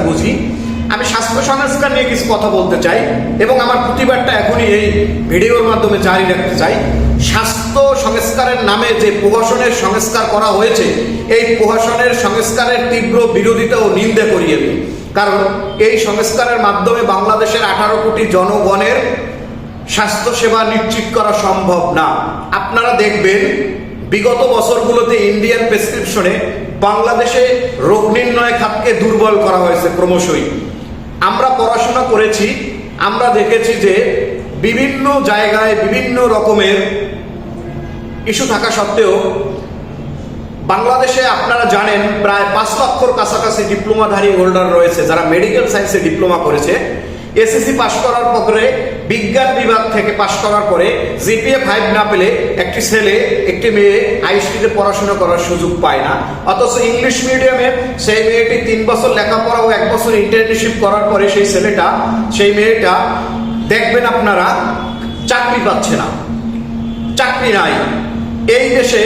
বুঝি। আমি স্বাস্থ্য সংস্কার নিয়ে কিছু কথা বলতে চাই এবং আমার প্রতিবাদটা এখনই এই ভিডিওর মাধ্যমে জারি রাখতে চাই। স্বাস্থ্য সংস্কারের নামে যে প্রহসনের সংস্কার করা হয়েছে, এই প্রহসনের সংস্কারের তীব্র বিরোধিতা ও নিন্দা করি আমি। কারণ এই সংস্কারের মাধ্যমে বাংলাদেশের 18 কোটি জনগণের স্বাস্থ্যসেবা নিশ্চিত করা সম্ভব না। আপনারা দেখবেন বিগত বছরগুলোতে ইন্ডিয়ান প্রেসক্রিপশনে বাংলাদেশে রোগ নির্ণয় খাতকে দুর্বল করা হয়েছে ক্রমশই। আমরা পড়াশোনা করেছি, আমরা দেখেছি যে বিভিন্ন জায়গায় বিভিন্ন রকমের ইস্যু থাকা সত্ত্বেও বাংলাদেশে আপনারা জানেন প্রায় 5 লক্ষর কাছাকাছি ডিপ্লোমাধারী হোল্ডার রয়েছে যারা মেডিকেল সায়েন্সে ডিপ্লোমা করেছে। এসএসসি পাশ করার পরে, বিজ্ঞান বিভাগ থেকে পাশ করার পরে জিপিএ 5 না পেলে একটি ছেলে একটি মেয়ে আইএসটিতে পড়াশোনা করার সুযোগ পায় না। অথচ ইংলিশ মিডিয়ামে সেই মেয়েটি 3 বছর লেখাপড়া ও 1 বছর ইন্টার্নশিপ করার পরে সেই মেয়েটা দেখবেন আপনারা চাকরি পাচ্ছে না, চাকরি নাই। এই দেশে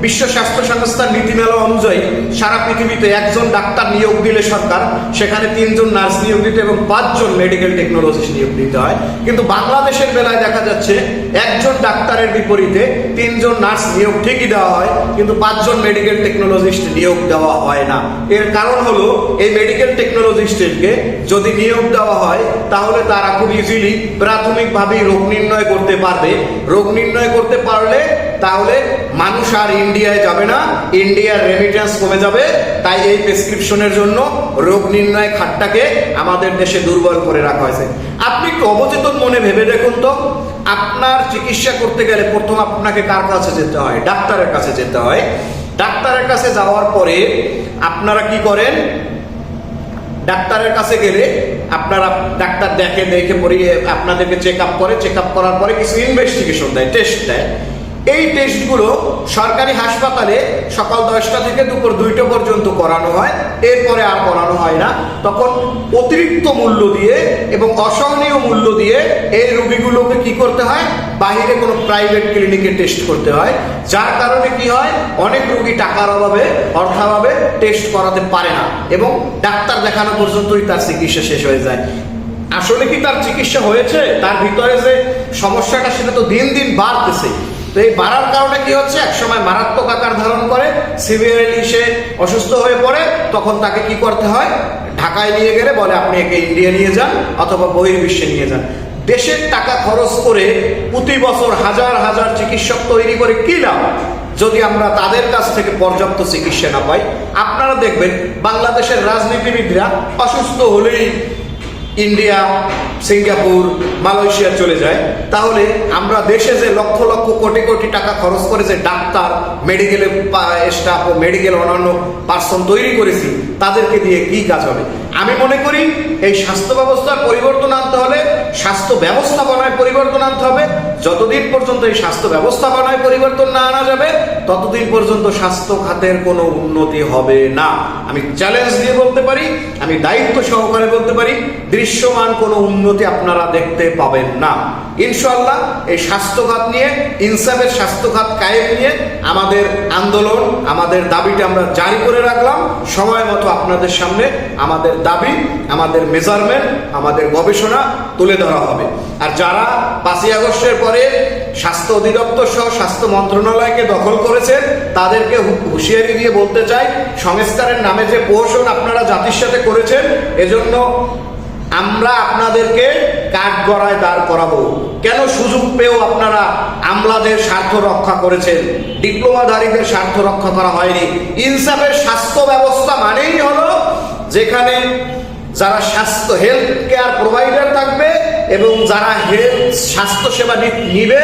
বিশ্ব স্বাস্থ্য সংস্থার নীতিমালা অনুযায়ী সারা পৃথিবীতে একজন ডাক্তার নিয়োগ দিলে সরকার সেখানে 3 জন নার্স নিয়োগ দিতে এবং 5 জন মেডিকেল টেকনোলজিস্ট নিয়োগ দিতে হয়। কিন্তু বাংলাদেশের বেলায় দেখা যাচ্ছে একজন ডাক্তারের বিপরীতে 3 জন নার্স নিয়োগ ঠিকই দেওয়া হয়, কিন্তু 5 জন মেডিকেল টেকনোলজিস্ট নিয়োগ দেওয়া হয় না। এর কারণ হলো এই মেডিকেল টেকনোলজিস্টকে যদি নিয়োগ দেওয়া হয় তাহলে তারা খুব ইজিলি প্রাথমিকভাবেই রোগ নির্ণয় করতে পারবে। রোগ নির্ণয় করতে পারলে তাহলে মানুষ আর ইন্ডিয়ায় যাবে না, ইন্ডিয়ার রেমিটেন্স কমে যাবে। তাই এই প্রেসক্রিপশনের জন্য রোগ নির্ণয় খাতটাকে আমাদের দেশে দুর্বল করে রাখা হয়েছে। আপনি একটু অবচেতন মনে ভেবে দেখুন তো, আপনার চিকিৎসা করতে গেলে প্রথম আপনাকে কার কাছে যেতে হয়? ডাক্তারের কাছে যেতে হয়। ডাক্তারের কাছে যাওয়ার পরে আপনারা কি করেন? ডাক্তারের কাছে গেলে আপনারা ডাক্তার দেখে পড়িয়ে আপনাদেরকে চেক আপ করে, চেক আপ করার পরে কিছু ইনভেস্টিগেশন দেয়, টেস্ট দেয়। এই টেস্টগুলো সরকারি হাসপাতালে সকাল 10টা থেকে দুপুর 2টা পর্যন্ত করানো হয়, এরপরে আর করানো হয় না। তখন অতিরিক্ত মূল্য দিয়ে এবং অসহনীয় মূল্য দিয়ে এই রোগীগুলোকে কি করতে হয়? বাইরে কোনো প্রাইভেট ক্লিনিকে টেস্ট করতে হয়। যার কারণে কি হয়? অনেক রোগী টাকার অভাবে, অর্থাভাবে টেস্ট করাতে পারে না এবং ডাক্তার দেখানো পর্যন্তই তার চিকিৎসা শেষ হয়ে যায়। আসলে কি তার চিকিৎসা হয়েছে? তার ভিতরে যে সমস্যাটা সেটা তো দিন দিন বাড়তেছে। তো এই বাড়ার কারণে কি হচ্ছে? একসময় মারাত্মক আকার ধারণ করে, সিভিয়ারলি সে অসুস্থ হয়ে পড়ে। তখন তাকে কি করতে হয়? ঢাকায় নিয়ে গেলে বলে আপনি একে ইন্ডিয়া নিয়ে যান অথবা বহির্বিশ্বে নিয়ে যান। দেশের টাকা খরচ করে প্রতি বছর হাজার হাজার চিকিৎসক তৈরি করে কি লাভ যদি আমরা তাদের কাছ থেকে পর্যাপ্ত চিকিৎসা না পাই? আপনারা দেখবেন বাংলাদেশের রাজনীতিবিদরা অসুস্থ হলেই ইন্ডিয়া, সিঙ্গাপুর, মালয়েশিয়া চলে যায়। তাহলে আমরা দেশে যে লক্ষ লক্ষ কোটি কোটি টাকা খরচ করে যে ডাক্তার, মেডিকেলের স্টাফ ও মেডিকেল অন্যান্য পার্সন তৈরি করেছি, তাদেরকে দিয়ে কি কাজ হবে? আমি মনে করি এই স্বাস্থ্য ব্যবস্থার পরিবর্তন আনতে হলে স্বাস্থ্য ব্যবস্থাপনায় পরিবর্তন আনতে হবে। যতদিন পর্যন্ত এই স্বাস্থ্য ব্যবস্থাপনায় পরিবর্তন না আনা যাবে ততদিন পর্যন্ত স্বাস্থ্য খাতের কোনো উন্নতি হবে না। আমি চ্যালেঞ্জ দিয়ে বলতে পারি, আমি দায়িত্ব সহকারে বলতে পারি, দৃশ্যমান কোনো উন্নতি আপনারা দেখতে পাবেন না। ইনশাআল্লাহ এই স্বাস্থ্য খাত নিয়ে, ইনসাফের স্বাস্থ্য খাত কায়েম নিয়ে আমাদের আন্দোলন, আমাদের দাবিটা আমরা জারি করে রাখলাম। সময় মতো আপনাদের সামনে আমাদের দাবি, আমাদের মেজারমেন্ট, আমাদের গবেষণা তুলে ধরা হবে। আর যারা 5ই আগস্টের পরে স্বাস্থ্য অধিদপ্তর সহ স্বাস্থ্য মন্ত্রণালয়কে দখল করেছেন তাদেরকে হুঁশিয়ারি দিয়ে বলতে চাই, সংস্কারের নামে যে প্রহসন আপনারা জাতির সাথে করেছেন, এজন্য আমরা আপনাদেরকে কাঠগড়ায় দাঁড় করাবো। কেন? সুযোগ পেয়েও আপনারা আমলাদের স্বার্থ রক্ষা করেছেন, ডিপ্লোমাধারীদের স্বার্থ রক্ষা করা হয়নি। ইনসাফের স্বাস্থ্য ব্যবস্থা মানেই হলো যেখানে যারা হেলথ কেয়ার প্রোভাইডার থাকবে এবং যারা স্বাস্থ্য সেবা নিবে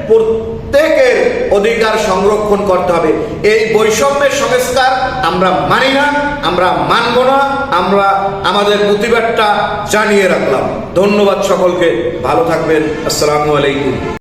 প্রত্যেকের অধিকার সংরক্ষণ করতে হবে। এই বৈষম্যের সংস্কার আমরা মানি না, আমরা মানব না। আমরা আমাদের প্রতিবাদটা জানিয়ে রাখলাম। ধন্যবাদ সকলকে, ভালো থাকবেন। আসসালামু আলাইকুম।